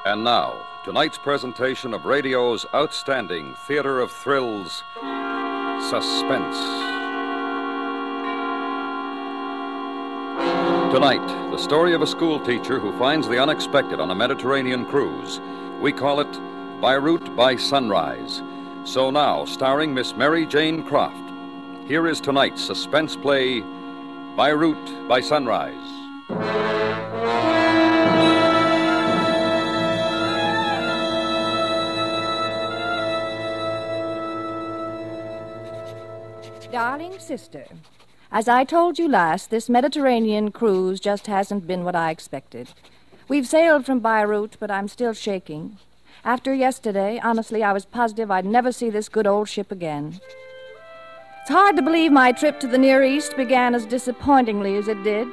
And now, tonight's presentation of radio's outstanding theater of thrills, Suspense. Tonight, the story of a school teacher who finds the unexpected on a Mediterranean cruise. We call it Beirut by Sunrise. So now, starring Miss Mary Jane Croft, here is tonight's suspense play, Beirut by Sunrise. Darling sister, as I told you last, this Mediterranean cruise just hasn't been what I expected. We've sailed from Beirut, but I'm still shaking. After yesterday, honestly, I was positive I'd never see this good old ship again. It's hard to believe my trip to the Near East began as disappointingly as it did.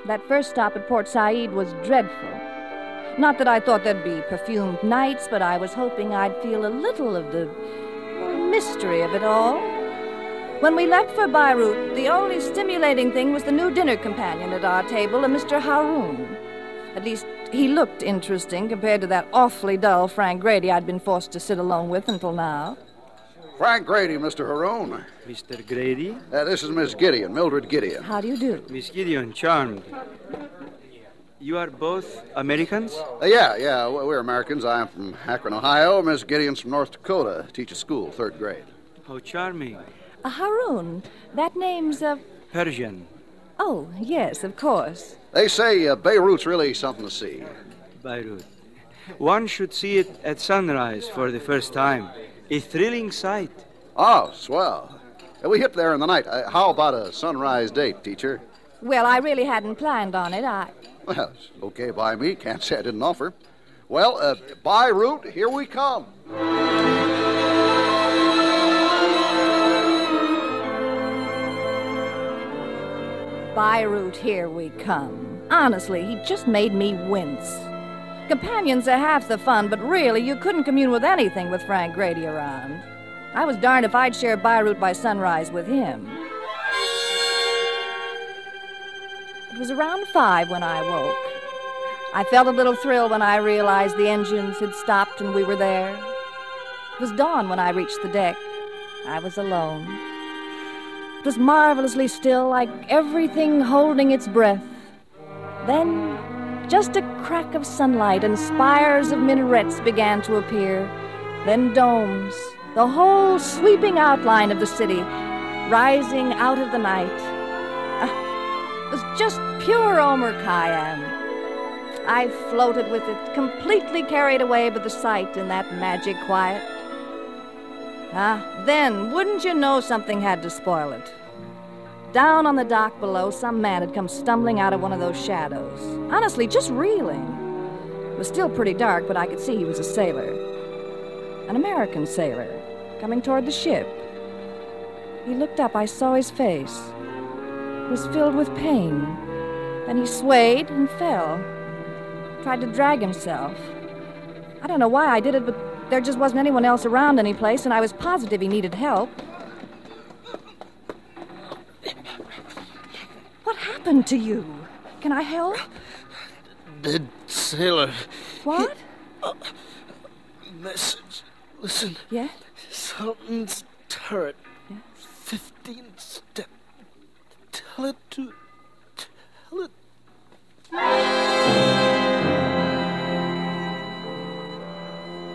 That first stop at Port Said was dreadful. Not that I thought there'd be perfumed nights, but I was hoping I'd feel a little of the mystery of it all. When we left for Beirut, the only stimulating thing was the new dinner companion at our table, a Mr. Haroun. At least, he looked interesting compared to that awfully dull Frank Grady I'd been forced to sit alone with until now. Frank Grady, Mr. Haroun. Mr. Grady? This is Miss Gideon, Mildred Gideon. How do you do? Miss Gideon, charmed. You are both Americans? Yeah, we're Americans. I'm from Akron, Ohio. Miss Gideon's from North Dakota. Teaches school, 3rd grade. How charming. Haroun, that name's Persian. Oh, yes, of course. They say Beirut's really something to see. Beirut. One should see it at sunrise for the first time. A thrilling sight. Oh, swell. We hit there in the night. How about a sunrise date, teacher? Well, I really hadn't planned on it. Well, it's okay by me. Can't say I didn't offer. Well, Beirut, here we come. Beirut, here we come. Honestly, he just made me wince. Companions are half the fun, but really, you couldn't commune with anything with Frank Grady around. I was darned if I'd share Beirut by sunrise with him. It was around 5 when I woke. I felt a little thrill when I realized the engines had stopped and we were there. It was dawn when I reached the deck. I was alone. It was marvelously still, like everything holding its breath. Then, just a crack of sunlight and spires of minarets began to appear. Then domes, the whole sweeping outline of the city, rising out of the night. It was just pure Omer Khayyam. I floated with it, completely carried away by the sight in that magic quiet. Then, wouldn't you know, something had to spoil it. Down on the dock below, some man had come stumbling out of one of those shadows. Honestly, just reeling. It was still pretty dark, but I could see he was a sailor. An American sailor, coming toward the ship. He looked up, I saw his face. It was filled with pain. Then he swayed and fell. Tried to drag himself. I don't know why I did it, but there just wasn't anyone else around any place, and I was positive he needed help. What happened to you? Can I help? Dead sailor. What? Message. Listen. Yeah? Sultan's turret. Yeah? 15 step. Tell it.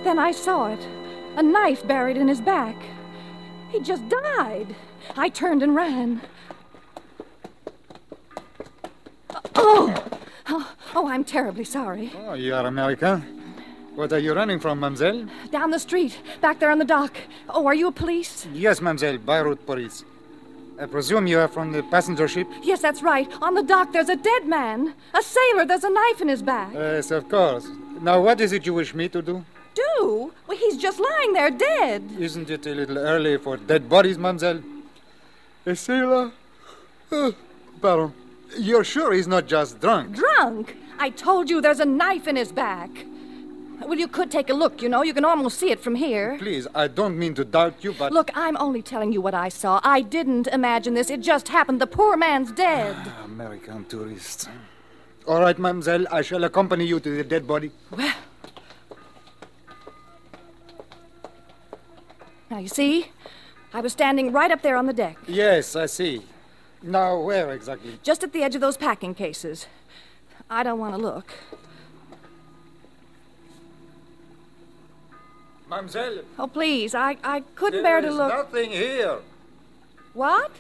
Then I saw it. A knife buried in his back. He just died. I turned and ran. Oh, I'm terribly sorry. Oh, you are American? What are you running from, mademoiselle? Down the street, back there on the dock. Oh, are you a police? Yes, mademoiselle, Beirut police. I presume you are from the passenger ship? Yes, that's right. On the dock, there's a dead man. A sailor, there's a knife in his back. Yes, of course. Now, what is it you wish me to do? Do? Well, he's just lying there dead. Isn't it a little early for dead bodies, mademoiselle? A sailor? Pardon. You're sure he's not just drunk? Drunk? I told you there's a knife in his back. Well, you could take a look, you know. You can almost see it from here. Please, I don't mean to doubt you, but... Look, I'm only telling you what I saw. I didn't imagine this. It just happened. The poor man's dead. American tourists. All right, mademoiselle, I shall accompany you to the dead body. Well, Now, you see, I was standing right up there on the deck. Yes, I see. Now, where exactly? Just at the edge of those packing cases. I don't want to look. Mademoiselle, Oh, please, I couldn't bear to look. There's nothing here. What?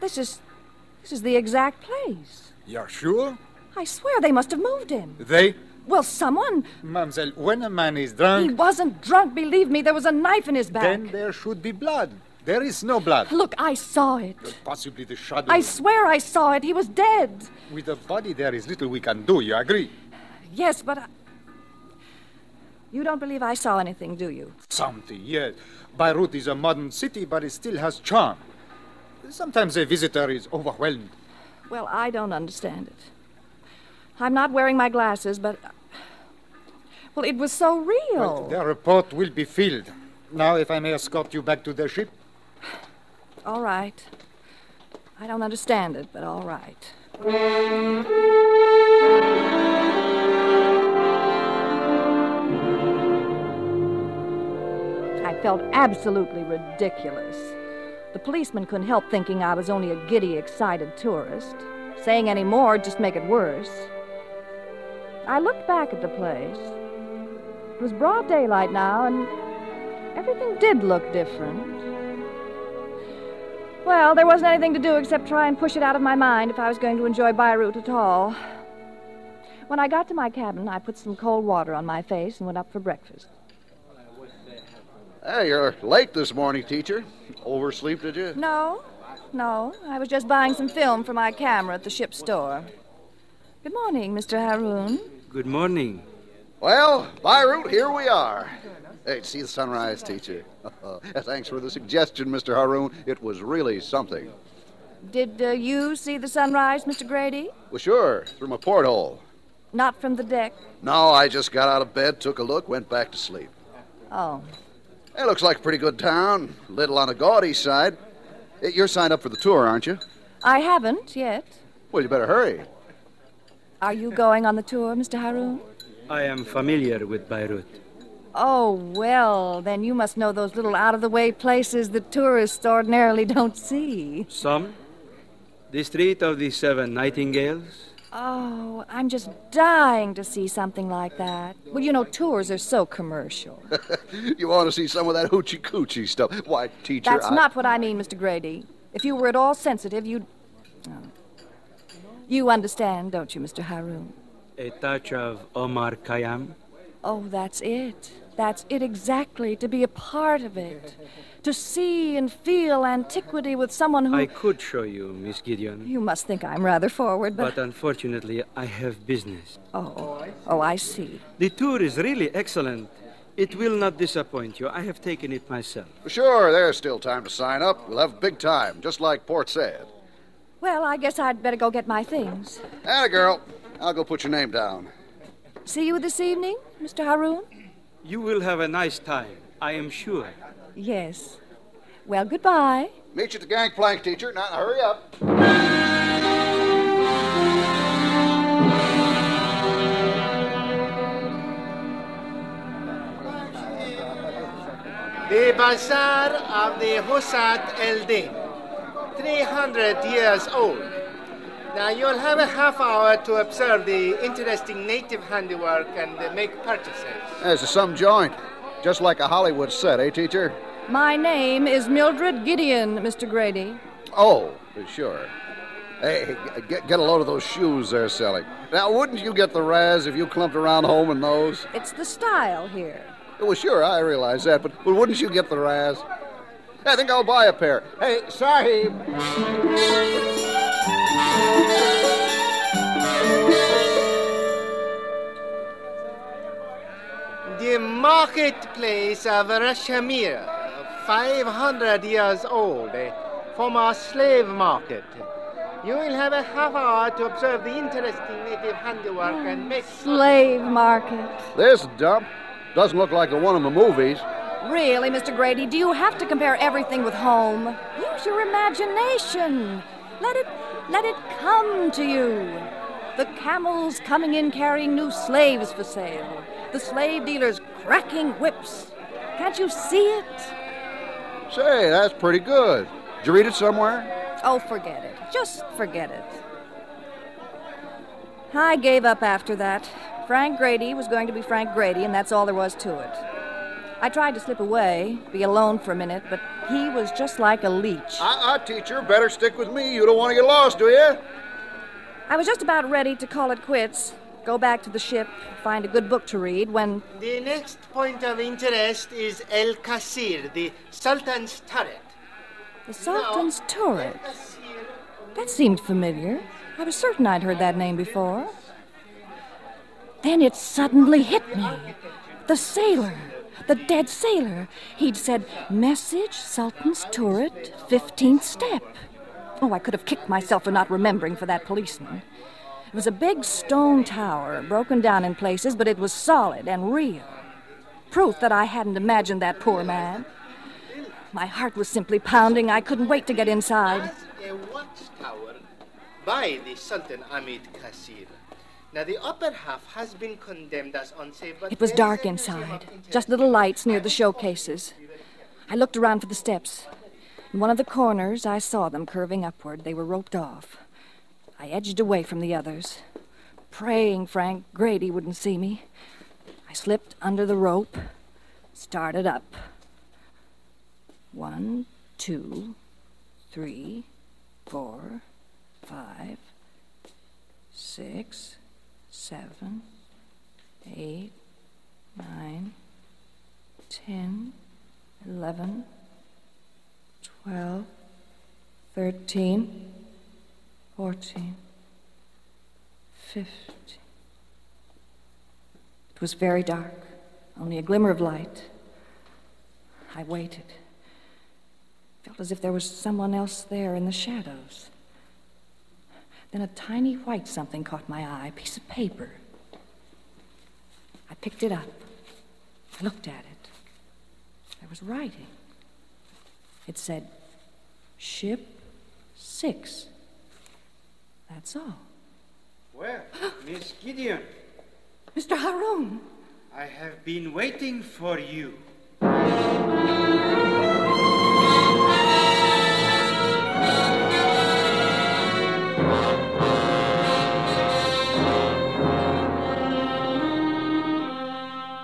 This is the exact place. You're sure? I swear they must have moved him. They? Well, someone. Mademoiselle, when a man is He drunk, wasn't drunk, believe me. There was a knife in his back. then there should be blood. There is no blood. Look, I saw it. Possibly the shadow. I swear I saw it. He was dead. With the body, there is little we can do. You agree? Yes, but you don't believe I saw anything, do you? Something, yes. Beirut is a modern city, but it still has charm. Sometimes a visitor is overwhelmed. Well, I don't understand it. I'm not wearing my glasses, but... Well, it was so real. Well, the report will be filled. Now, if I may escort you back to the ship. All right. I don't understand it, but all right. I felt absolutely ridiculous. The policeman couldn't help thinking I was only a giddy, excited tourist. Saying any more would just make it worse. I looked back at the place. It was broad daylight now, and everything did look different. Well, there wasn't anything to do except try and push it out of my mind if I was going to enjoy Beirut at all. When I got to my cabin, I put some cold water on my face and went up for breakfast. Hey, you're late this morning, teacher. Oversleep, did you? No. I was just buying some film for my camera at the ship's store. Good morning, Mr. Haroun. Good morning. Well, Beirut, here we are. Hey, see the sunrise, teacher? Thanks for the suggestion, Mr. Haroun. It was really something. Did you see the sunrise, Mr. Grady? Well, sure, through my porthole. Not from the deck? No, I just got out of bed, took a look, went back to sleep. Oh. It looks like a pretty good town. A little on the gaudy side. You're signed up for the tour, aren't you? I haven't yet. Well, you better hurry. Are you going on the tour, Mr. Haroun? I am familiar with Beirut. Oh, well, then you must know those little out-of-the-way places that tourists ordinarily don't see. Some? The Street of the Seven Nightingales? Oh, I'm just dying to see something like that. Well, you know, tours are so commercial. You want to see some of that hoochie-coochie stuff? Why, teacher, That's not what I mean, Mr. Grady. If you were at all sensitive, you'd... Oh. You understand, don't you, Mr. Haroun? A touch of Omar Khayyam? Oh, that's it. That's it exactly, to be a part of it. To see and feel antiquity with someone who... I could show you, Miss Gideon. You must think I'm rather forward, But unfortunately, I have business. Oh, I see. The tour is really excellent. It will not disappoint you. I have taken it myself. Sure, there's still time to sign up. We'll have a big time, just like Port said. Well, I guess I'd better go get my things. Atta girl. I'll go put your name down. See you this evening, Mr. Haroun? You will have a nice time, I am sure. Yes. Well, goodbye. Meet you at the gangplank, teacher. Now, hurry up. The Bazaar of the Husat el-Din, 300 years old. Now, you'll have a half hour to observe the interesting native handiwork and make purchases. There's some joint. Just like a Hollywood set, eh, teacher? My name is Mildred Gideon, Mr. Grady. Oh, sure. Hey, get a load of those shoes they're selling. Now, wouldn't you get the razz if you clumped around home in those? It's the style here. Well, sure, I realize that, but wouldn't you get the razz? I think I'll buy a pair. Hey, Sahib. The marketplace of Rashamir, 500 years old, a former slave market. You will have a half hour to observe the interesting native handiwork and make... Slave market. This dump doesn't look like the one in the movies. Really, Mr. Grady, do you have to compare everything with home? Use your imagination. Let it come to you. The camels coming in carrying new slaves for sale. The slave dealers cracking whips. Can't you see it? Say, that's pretty good. Did you read it somewhere? Oh, forget it. Just forget it. I gave up after that. Frank Grady was going to be Frank Grady, and that's all there was to it. I tried to slip away, be alone for a minute, but he was just like a leech. Teacher, better stick with me. You don't want to get lost, do you? I was just about ready to call it quits, go back to the ship, find a good book to read, when... The next point of interest is El Qasir, the Sultan's turret. The Sultan's turret? That seemed familiar. I was certain I'd heard that name before. Then it suddenly hit me. The sailor. The dead sailor. He'd said, "Message, Sultan's turret, 15th step." Oh, I could have kicked myself for not remembering for that policeman. It was a big stone tower, broken down in places, but it was solid and real. Proof that I hadn't imagined that poor man. My heart was simply pounding. I couldn't wait to get inside. As a watchtower by the Sultan Ahmed Qasir. Now, the upper half has been condemned as unsafe, but... It was dark inside, just little lights near the showcases. I looked around for the steps. In one of the corners, I saw them curving upward. They were roped off. I edged away from the others, praying Frank Grady wouldn't see me. I slipped under the rope, started up. 1, 2, 3, 4, 5, 6, 7, 8, 9, 10, 11, 12, 13, 14, 15. It was very dark, only a glimmer of light. I waited. Felt as if there was someone else there in the shadows. Then a tiny white something caught my eye, a piece of paper. I picked it up. I looked at it. There was writing. It said, "Ship 6." That's all. Well, Miss Gideon. Mr. Haroun. I have been waiting for you.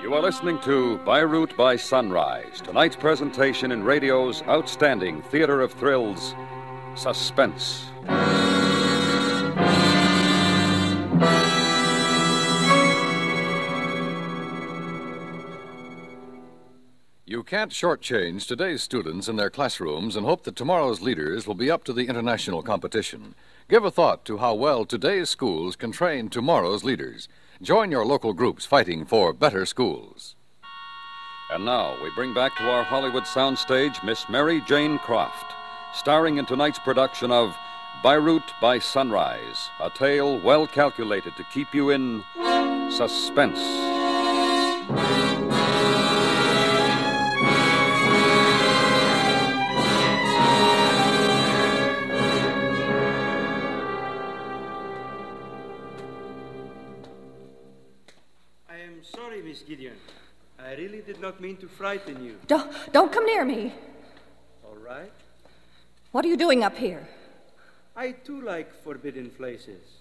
You are listening to Beirut by Sunrise, tonight's presentation in radio's outstanding theater of thrills, Suspense. You can't shortchange today's students in their classrooms and hope that tomorrow's leaders will be up to the international competition. Give a thought to how well today's schools can train tomorrow's leaders. Join your local groups fighting for better schools. And now we bring back to our Hollywood soundstage Miss Mary Jane Croft, starring in tonight's production of Beirut by Sunrise, a tale well calculated to keep you in suspense. Sorry, Miss Gideon. I really did not mean to frighten you. Don't come near me. All right. What are you doing up here? I, too, like forbidden places.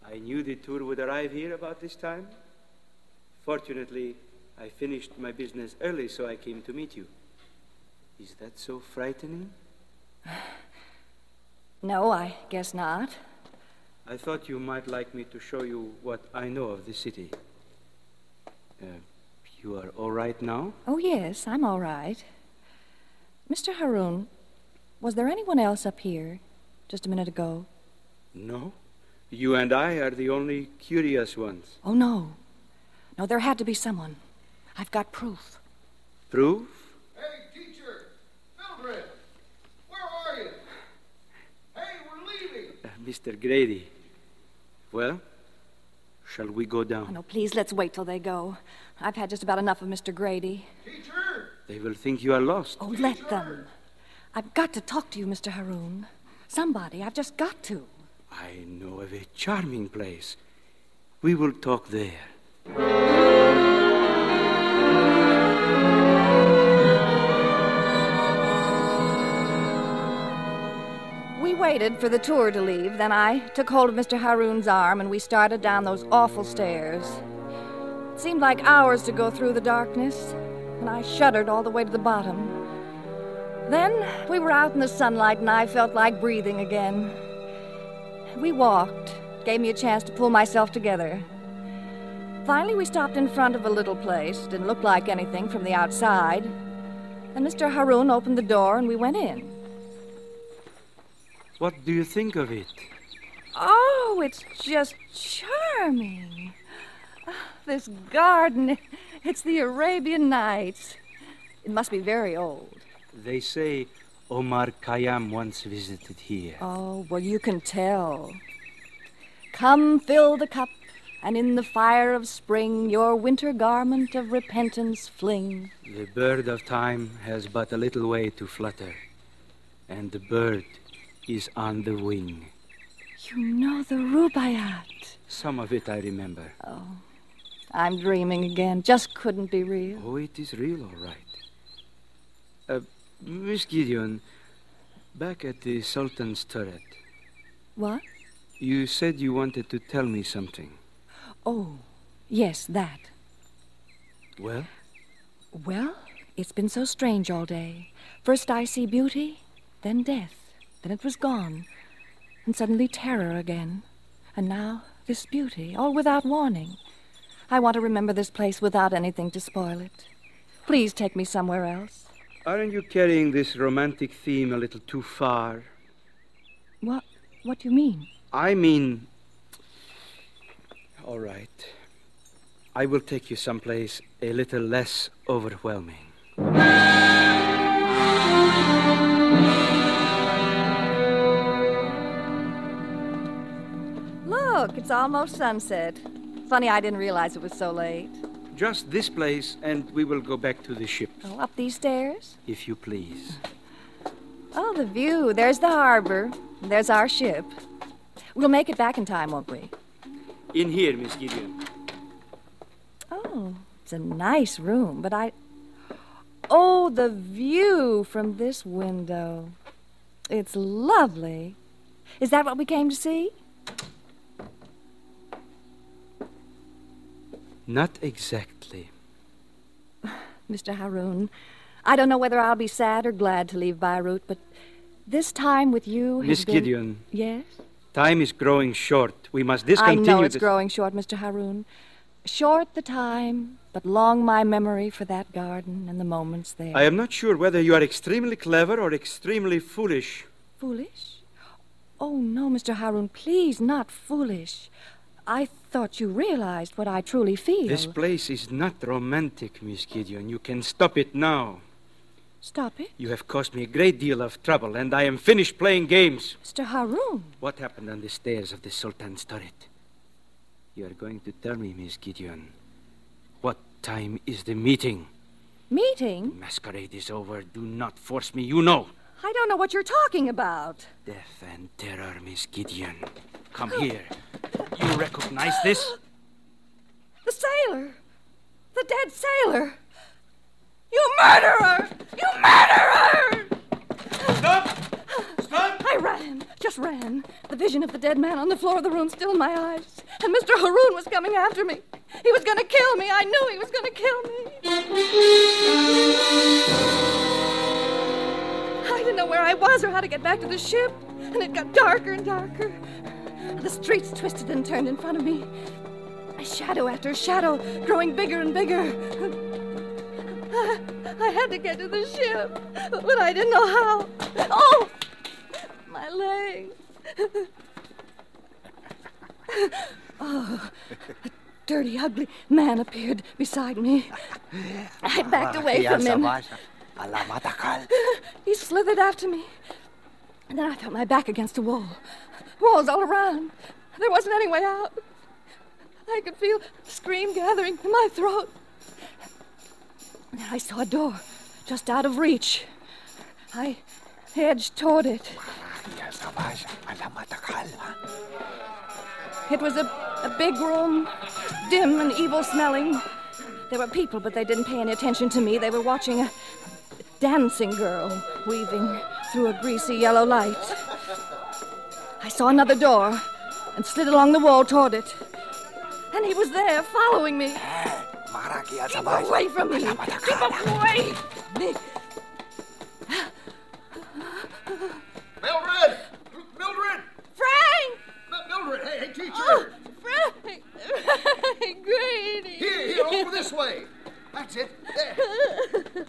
I knew the tour would arrive here about this time. Fortunately, I finished my business early, so I came to meet you. Is that so frightening? No, I guess not. I thought you might like me to show you what I know of the city. You are all right now? Oh, yes, I'm all right. Mr. Haroun, was there anyone else up here just a minute ago? No. You and I are the only curious ones. Oh, no. No, there had to be someone. I've got proof. Proof? Hey, teacher! Mildred! Where are you? Hey, we're leaving! Mr. Grady. Well, shall we go down? Oh, no, please, let's wait till they go. I've had just about enough of Mr. Grady. Teacher! They will think you are lost. Oh, let them. I've got to talk to you, Mr. Haroun. Somebody, I've just got to. I know of a charming place. We will talk there. We waited for the tour to leave. Then I took hold of Mr. Haroon's arm and we started down those awful stairs. It seemed like hours to go through the darkness, and I shuddered all the way to the bottom. Then we were out in the sunlight and I felt like breathing again. We walked. It gave me a chance to pull myself together. Finally, we stopped in front of a little place. Didn't look like anything from the outside. And Mr. Haroon opened the door and we went in. What do you think of it? Oh, it's just charming. This garden, it's the Arabian Nights. It must be very old. They say Omar Khayyam once visited here. Oh, well, you can tell. Come fill the cup, and in the fire of spring your winter garment of repentance fling. The bird of time has but a little way to flutter, and the bird is on the wing. You know the Rubaiyat. Some of it I remember. Oh, I'm dreaming again. Just couldn't be real. Oh, it is real, all right. Miss Gideon, back at the Sultan's turret. What? You said you wanted to tell me something. Oh, yes, that. Well? Well, it's been so strange all day. First I see beauty, then death. Then it was gone. And suddenly terror again. And now this beauty, all without warning. I want to remember this place without anything to spoil it. Please take me somewhere else. Aren't you carrying this romantic theme a little too far? What do you mean? I mean... All right. I will take you someplace a little less overwhelming. Look, it's almost sunset. Funny I didn't realize it was so late. Just this place, and we will go back to the ship. Oh, up these stairs? If you please. Oh, the view. There's the harbor. There's our ship. We'll make it back in time, won't we? In here, Miss Gideon. Oh, it's a nice room, but Oh, the view from this window. It's lovely. Is that what we came to see? Not exactly. Mr. Haroon, I don't know whether I'll be sad or glad to leave Beirut, but this time with you has Miss been... Gideon. Yes? Time is growing short. We must discontinue I know it's growing short, Mr. Haroon. Short the time, but long my memory for that garden and the moments there. I am not sure whether you are extremely clever or extremely foolish. Foolish? Oh, no, Mr. Haroon, please, not foolish. I thought you realized what I truly feel. This place is not romantic, Miss Gideon. You can stop it now. Stop it? You have caused me a great deal of trouble, and I am finished playing games. Mr. Haroon. What happened on the stairs of the Sultan's turret? You are going to tell me, Miss Gideon. What time is the meeting? Meeting? Masquerade is over. Do not force me. You know. I don't know what you're talking about. Death and terror, Miss Gideon. Come here. You recognize this? The sailor. The dead sailor. You murderer! You murderer! Stop! Stop! I ran. Just ran. The vision of the dead man on the floor of the room still in my eyes. And Mr. Haroon was coming after me. He was going to kill me. I knew he was going to kill me. I didn't know where I was or how to get back to the ship. And it got darker and darker. The streets twisted and turned in front of me. Shadow after shadow, growing bigger and bigger. I had to get to the ship, but I didn't know how. Oh! My leg. Oh, a dirty, ugly man appeared beside me. I backed away from him. He slithered after me. And then I felt my back against a wall. Walls all around. There wasn't any way out. I could feel a scream gathering in my throat. And then I saw a door just out of reach. I edged toward it. It was a big room, dim and evil-smelling. There were people, but they didn't pay any attention to me. They were watching a dancing girl weaving through a greasy yellow light. I saw another door and slid along the wall toward it. And he was there, following me. Keep away from me! Keep away! Mildred! Mildred! Frank! Mildred, hey, teacher! Oh, Frank! Grady! Here, over this way. That's it. There.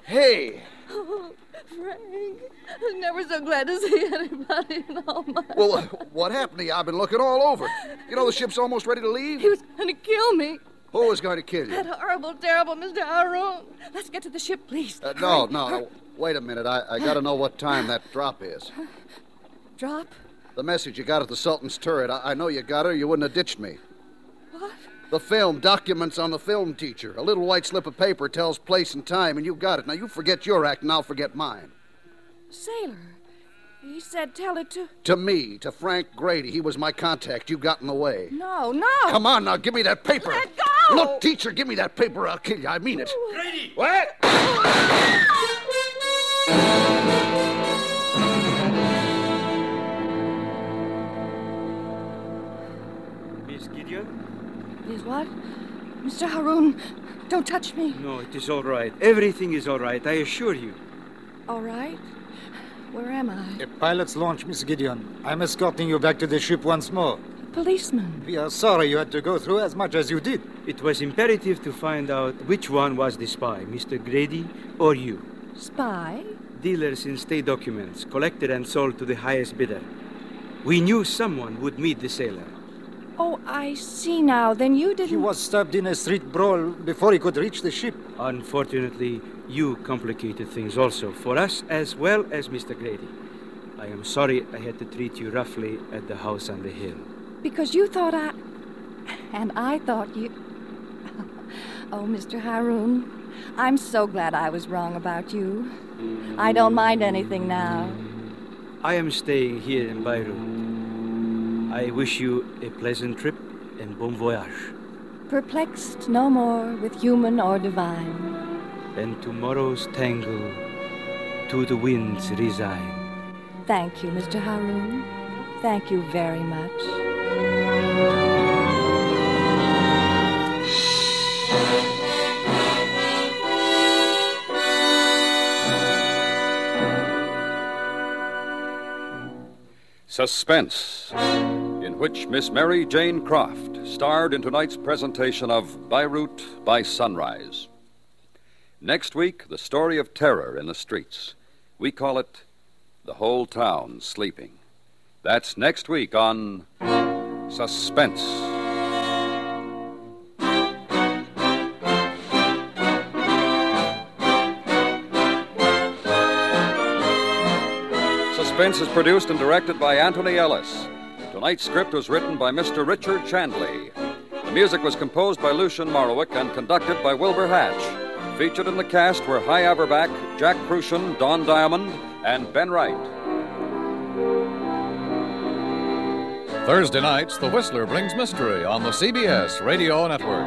Hey. Oh, Frank, I'm never so glad to see anybody in all my life. Well, what happened to you? I've been looking all over. You know the ship's almost ready to leave? He was going to kill me. Who was going to kill you? That horrible, terrible Mr. Haroon. Let's get to the ship, please. No. Wait a minute. I got to know what time that drop is. Drop? The message you got at the Sultan's turret. I know you got her. You wouldn't have ditched me. What? The film, documents on the film teacher. A little white slip of paper tells place and time, and you got it. Now, you forget your act, and I'll forget mine. Sailor. He said tell it to... To me, to Frank Grady. He was my contact. You got in the way. No. Come on, now, give me that paper. Let go! Look, teacher, give me that paper. I'll kill you. I mean it. Grady! What? Miss Gideon? Is what? Mr. Haroon, don't touch me. No, it is all right. Everything is all right, I assure you. All right? Where am I? A pilot's launch, Miss Gideon. I'm escorting you back to the ship once more. Policeman. We are sorry you had to go through as much as you did. It was imperative to find out which one was the spy, Mr. Grady or you. Spy? Dealers in state documents, collected and sold to the highest bidder. We knew someone would meet the sailor. Oh, I see now. Then you didn't... He was stabbed in a street brawl before he could reach the ship. Unfortunately, you complicated things also, for us as well as Mr. Grady. I am sorry I had to treat you roughly at the house on the hill. Because you thought I... And I thought you... Oh, Mr. Haroon, I'm so glad I was wrong about you. I don't mind anything now. I am staying here in Beirut. I wish you a pleasant trip and bon voyage. Perplexed no more with human or divine. And tomorrow's tangle to the winds resign. Thank you, Mr. Haroon. Thank you very much. Suspense, in which Miss Mary Jane Croft starred in tonight's presentation of Beirut by Sunrise. Next week, the story of terror in the streets. We call it The Whole Town Sleeping. That's next week on Suspense. Suspense is produced and directed by Anthony Ellis. Tonight's script was written by Mr. Richard Chandley. The music was composed by Lucian Morowick and conducted by Wilbur Hatch. Featured in the cast were Hy Averback, Jack Crucian, Don Diamond, and Ben Wright. Thursday nights, The Whistler brings mystery on the CBS Radio Network.